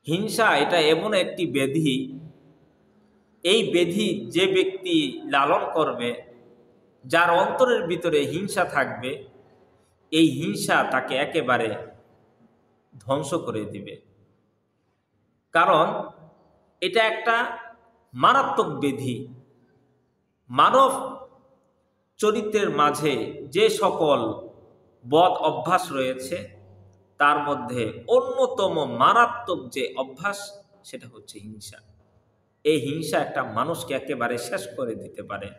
হিংসা এটা এমন একটি ব্যাধি, এই ব্যাধি যে ব্যক্তি লালন করবে, যার অন্তরের ভিতরে হিংসা থাকবে, এই হিংসা তাকে একেবারে ধ্বংস করে দিবে। কারণ এটা একটা মারাত্মক ব্যাধি। মানব চরিত্রের মাঝে যে সকল বদ অভ্যাস রয়েছে তার মধ্যে অন্যতম মারাত্মক যে অভ্যাস সেটা হচ্ছে হিংসা। এই হিংসা একটা মানুষকে একেবারে শেষ করে দিতে পারে।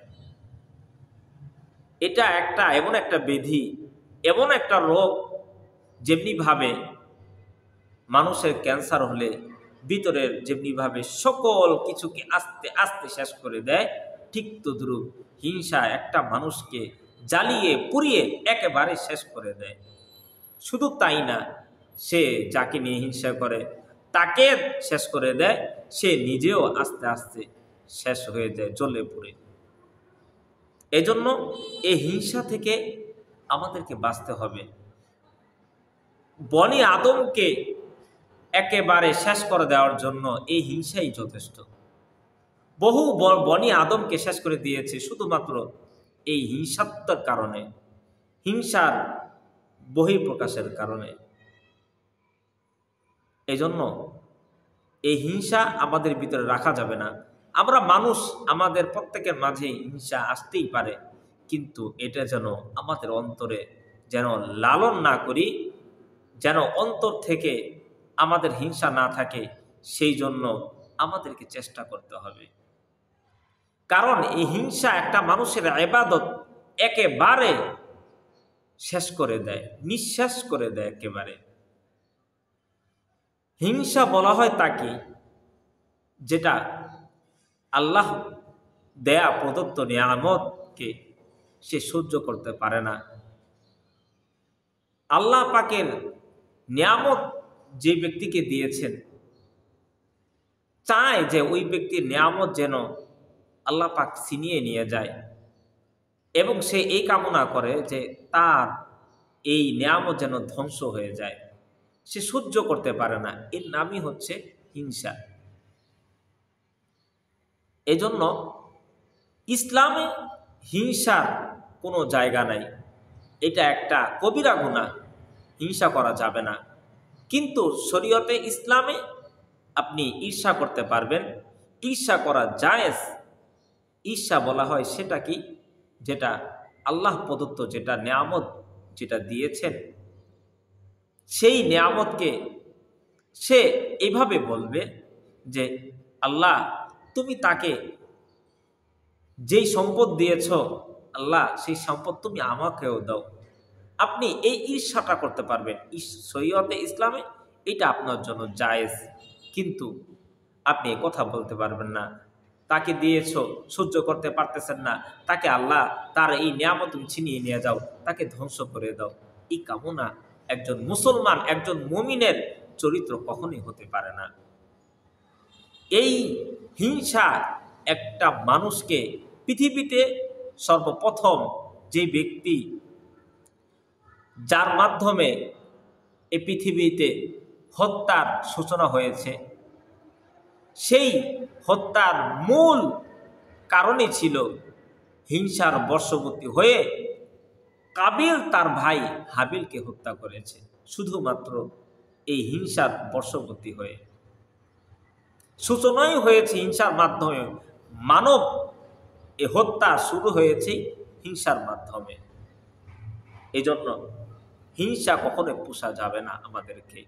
এটা এমন একটা ব্যাধি, এমন একটা রোগ, যেমনিভাবে মানুষের ক্যান্সার হলে ভিতরের যেমনিভাবে সকল কিছুকে আস্তে আস্তে শেষ করে দেয়, ঠিক তদ্রূপ হিংসা একটা মানুষকে জ্বালিয়ে পুড়িয়ে একেবারে শেষ করে দেয়। শুধু তাই না, সে যাকে নিয়ে হিংসা করে তাকে শেষ করে দেয়, সে নিজেও আস্তে আস্তে শেষ হয়ে যায়, জ্বলে পুড়ে। এজন্য এই হিংসা থেকে আমাদেরকে বাঁচতে হবে। বনি আদমকে একেবারে শেষ করে দেওয়ার জন্য এই হিংসাই যথেষ্ট। বহু বনি আদমকে শেষ করে দিয়েছে শুধুমাত্র এই হিংসাত্মক কারণে, হিংসার বহিঃপ্রকাশের কারণে। এজন্য এই হিংসা আমাদের ভিতরে রাখা যাবে না। আমরা মানুষ, আমাদের প্রত্যেকের মাঝে হিংসা আসতেই পারে, কিন্তু এটা যেন আমাদের অন্তরে যেন লালন না করি, যেন অন্তর থেকে আমাদের হিংসা না থাকে, সেই জন্য আমাদেরকে চেষ্টা করতে হবে। কারণ এই হিংসা একটা মানুষের ইবাদত একেবারে শেষ করে দেয়, নিঃশেষ করে দেয় একেবারে। হিংসা বলা হয় তাকে, যেটা আল্লাহ দেয়া প্রদত্ত নিয়ামতকে সে সহ্য করতে পারে না। আল্লাহ পাকের নিয়ামত যে ব্যক্তিকে দিয়েছেন, চায় যে ওই ব্যক্তির নিয়ামত যেন আল্লাহ পাক ছিনিয়ে নিয়ে যায়, এবং সে এই কামনা করে যে তার এই নিয়ামত যেন ধ্বংস হয়ে যায়। সে সহ্য করতে পারে না। এর নামই হচ্ছে হিংসা। এজন্য ইসলামে হিংসার কোনো জায়গা নাই। এটা একটা কবিরা গুনাহ, হিংসা করা যাবে না। কিন্তু শরীয়তে ইসলামে আপনি ঈর্ষা করতে পারবেন, ঈর্ষা করা জায়েজ। ঈর্ষা বলা হয় সেটা কি, যেটা আল্লাহ প্রদত্ত, যেটা নিয়ামত যেটা দিয়েছেন, সেই নিয়ামতকে সে এইভাবে বলবে যে আল্লাহ তুমি তাকে যেই সম্পদ দিয়েছ, আল্লাহ সেই সম্পদ তুমি আমাকেও দাও। আপনি এই ঈর্ষাটা করতে পারবেন। শরীয়তে ইসলামে এটা আপনার জন্য জায়েজ। কিন্তু আপনি কথা বলতে পারবেন না, তাকে দিয়েছ, সহ্য করতে পারতেছেন না, তাকে আল্লাহ তার এই নিয়ামত তুমি ছিনিয়ে নিয়ে যাও, তাকে ধ্বংস করে দাও। এই কামনা একজন মুসলমান, একজন মুমিনের চরিত্র কখনোই হতে পারে না। এই হিংসা একটা মানুষকে, পৃথিবীতে সর্বপ্রথম যে ব্যক্তি যার মাধ্যমে এই পৃথিবীতে হত্যার সূচনা হয়েছে, সেই হত্যার মূল কারণই ছিল হিংসার বশবর্তী হয়ে কাবিল তার ভাই হাবিলকে হত্যা করেছে, শুধুমাত্র এই হিংসার বশবর্তী হয়ে। সূচনাই হয়েছে হিংসার মাধ্যমে। মানব এ হত্যা শুরু হয়েছে হিংসার মাধ্যমে। এজন্য হিংসা কখনো পোষা যাবে না আমাদেরকে।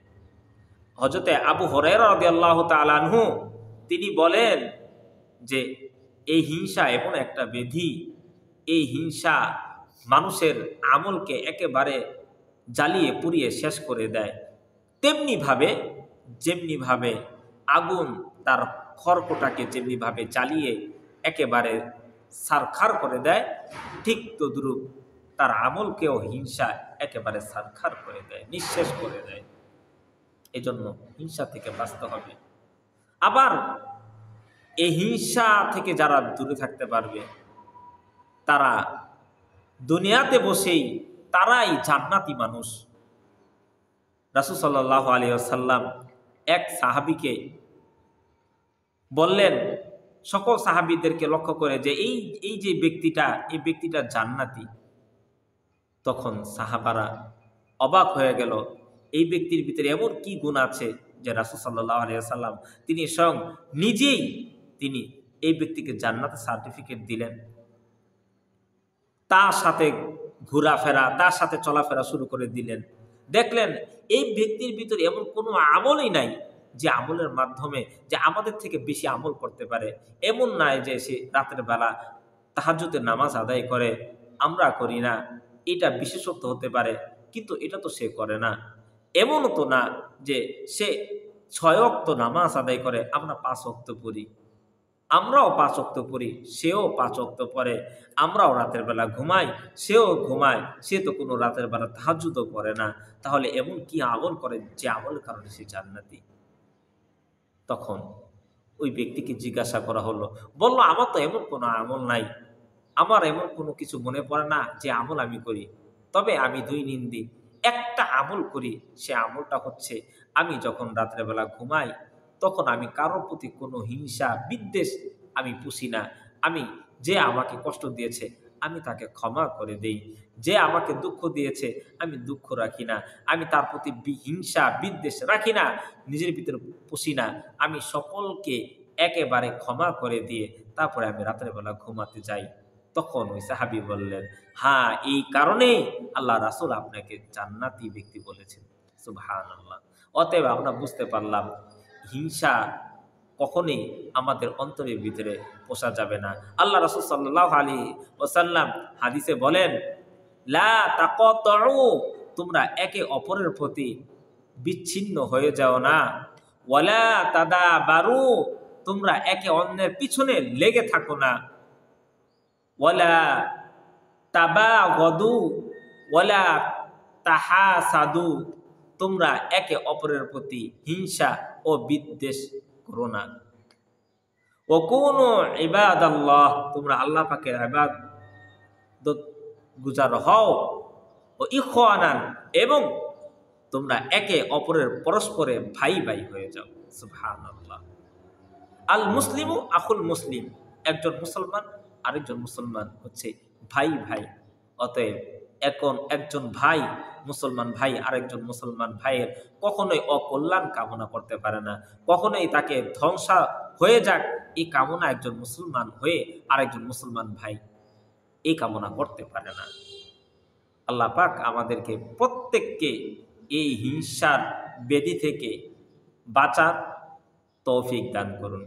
হযরতে আবু হুরায়রা রাদিয়াল্লাহু তাআলা আনহু তিনি বলেন যে এই হিংসা এমন একটা ব্যাধি, এই হিংসা মানুষের আমলকে একেবারে জ্বালিয়ে পুড়িয়ে শেষ করে দেয়। যেমনিভাবে আগুন তার খড়কুটাকে যেমনিভাবে জ্বালিয়ে একেবারে ছারখার করে দেয়, ঠিক তদ্রূপ তার আমলকেও হিংসা একেবারে ছারখার করে দেয়, নিঃশেষ করে দেয়। এজন্য হিংসা থেকে বাঁচতে হবে। আবার এই হিংসা থেকে যারা দূরে থাকতে পারবে, তারা দুনিয়াতে বসেই তারাই জান্নাতি মানুষ। রাসূল সাল্লাল্লাহু আলাইহি ওয়াসাল্লাম এক সাহাবীকে বললেন সকল সাহাবীদেরকে লক্ষ্য করে যে এই এই যে ব্যক্তিটা, এই ব্যক্তিটা জান্নাতি। তখন সাহাবারা অবাক হয়ে গেল, এই ব্যক্তির ভিতরে এমন কি গুণ আছে যে রাসূল সাল্লাল্লাহু আলাইহি ওয়াসাল্লাম তিনি স্বয়ং নিজেই তিনি এই ব্যক্তিকে জান্নাতের সার্টিফিকেট দিলেন। তার সাথে ঘোরাফেরা, তার সাথে চলাফেরা শুরু করে দিলেন। দেখলেন এই ব্যক্তির ভিতরে এমন কোনো আমলই নাই যে আমলের মাধ্যমে যে আমাদের থেকে বেশি আমল করতে পারে। এমন নাই যে সে রাতের বেলা তাহাজ্জুদের নামাজ আদায় করে, আমরা করি না, এটা বিশেষত্ব হতে পারে, কিন্তু এটা তো সে করে না। এমনও তো না যে সে 6 ওয়াক্ত নামাজ আদায় করে, আমরা 5 ওয়াক্ত পড়ি, আমরাও 5 ওয়াক্ত পড়ি, সেও 5 ওয়াক্ত পড়ে। আমরাও রাতের বেলা ঘুমাই, সেও ঘুমায়, সে তো কোনো রাতের বেলা তাহাজ্জুদও পড়ে না। তাহলে এমন কি আমল করে যে আমলের কারণে সে জান্নাতি? তখন ওই ব্যক্তিকে জিজ্ঞাসা করা হলো, বলল আমার তো এমন কোনো আমল নাই, আমার এমন কোনো কিছু মনে পড়ে না যে আমল আমি করি। তবে আমি দৈনন্দিন একটা আমল করি, সে আমলটা হচ্ছে আমি যখন রাত্রেবেলা ঘুমাই তখন আমি কারোর প্রতি কোনো হিংসা বিদ্বেষ আমি পুষি না। আমি যে আমাকে কষ্ট দিয়েছে আমি তাকে ক্ষমা করে দেই, যে আমাকে দুঃখ দিয়েছে আমি দুঃখ রাখি না, আমি তার প্রতি হিংসা বিদ্বেষ রাখি না, নিজের ভিতরে পুষি না। আমি সকলকে একেবারে ক্ষমা করে দিয়ে তারপরে আমি রাতের বেলা ঘুমাতে যাই। তখন ওই সাহাবী বললেন, হ্যাঁ, এই কারণেই আল্লাহ রাসূল আপনাকে জান্নাতি ব্যক্তি বলেছেন। সুবহানাল্লাহ। অতএব আমরা বুঝতে পারলাম হিংসা কখনোই আমাদের অন্তরের ভিতরে পোষা যাবে না। আল্লাহ রাসূল সাল্লাল্লাহু আলাইহি ওয়াসাল্লাম হাদিসে বলেন, লা তাকাতউ, তোমরা একে অপরের প্রতি বিচ্ছিন্ন হয়ে যাও না। ওয়ালা তাদাবারু, তোমরা একে অন্যের পিছনে লেগে থাকো না। ওয়ালা তাবাগদু ওয়ালা তাহাসাদু, তোমরা একে অপরের প্রতি হিংসা ও বিদ্বেষ করো না। ওয়াকুনু ইবাদাল্লাহ, তোমরা আল্লাহ পাকের ইবাদত গুজার হও। ও ইখওয়ানান, এবং তোমরা একে অপরের পরস্পরে ভাই ভাই হয়ে যাও। সুবহানাল্লাহ। আল মুসলিমু আখুল মুসলিম, একজন মুসলমান আরেকজন মুসলমান হচ্ছে ভাই ভাই। অতএব এখন একজন ভাই মুসলমান ভাই আরেকজন মুসলমান ভাইয়ের কখনোই অকল্যাণ কামনা করতে পারে না, কখনোই তাকে ধ্বংস হয়ে যাক এই কামনা একজন মুসলমান হয়ে আরেকজন মুসলমান ভাই এই কামনা করতে পারে না। আল্লাহ পাক আমাদেরকে প্রত্যেককে এই হিংসার বেদি থেকে বাঁচার তৌফিক দান করুন।